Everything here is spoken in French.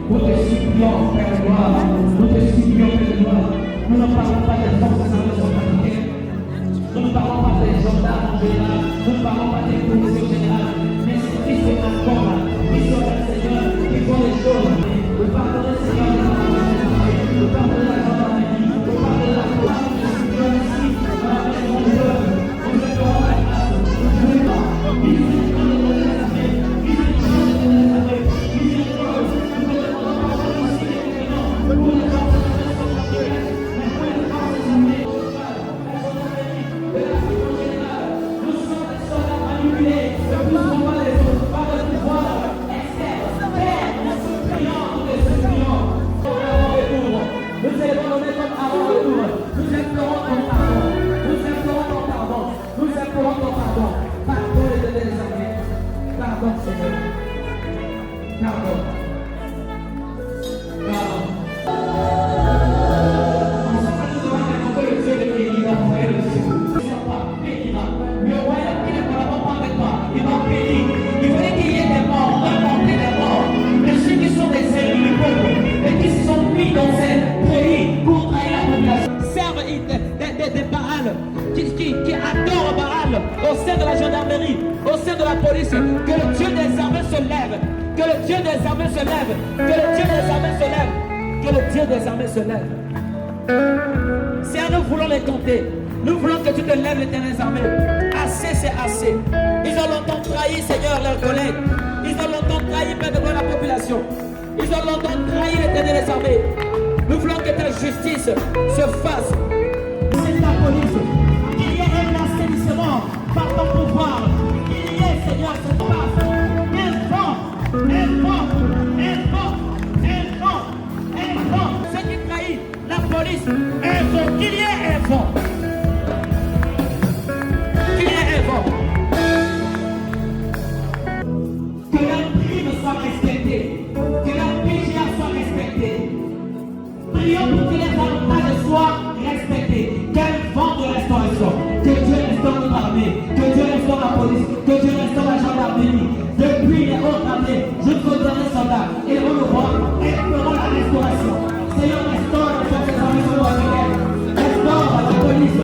Nous te supplions, Père de gloire. Nous te supplions, Père de gloire. Nous ne parlons pas des forces des armées africaines. Nous ne parlons pas des gendarmes en général. Nous ne parlons pas des policiers en général. Mais c'est qui sont encore là, qui sont là, Seigneur, qui font les choses. Nous parlons de Seigneur, nous parlons de la gendarmerie, nous parlons de la gloire. Nous sommes ici, dans la maison de Dieu. Nous sommes dans la grâce. Nous sommes là. Nous sommes dans les armées. Nous sommes dans les armées. Nous sommes dans les armées. Qui adore Baal au sein de la gendarmerie, au sein de la police, que le Dieu des armées se lève, que le Dieu des armées se lève, que le Dieu des armées se lève, que le Dieu des armées se lève. Seigneur, nous voulons les tenter, nous voulons que tu te lèves, l'Éternel des armées. Assez, c'est assez. Ils ont longtemps trahi, Seigneur, leurs collègues. Ils ont longtemps trahi, Père de la population. Ils ont longtemps trahi l'Éternel des armées. Nous voulons que ta justice se fasse. C'est ta police. Qu'il y ait un assainissement par ton pouvoir. Qu'il y ait, Seigneur, cette passe. Un vent. Ceux qui trahissent la police, un vent. Qu'il y ait un vent. Qu'il y ait un vent. Que la prime soit respectée. Que la PGA soit respectée. Prions pour que les avantages soient respectés. Quel vent de restauration. Que Dieu restaure notre armée. Que Dieu restaure la police. Que Dieu restaure la gendarmerie. Depuis les autres armées jusqu'au dernier soldat. Et on le voit.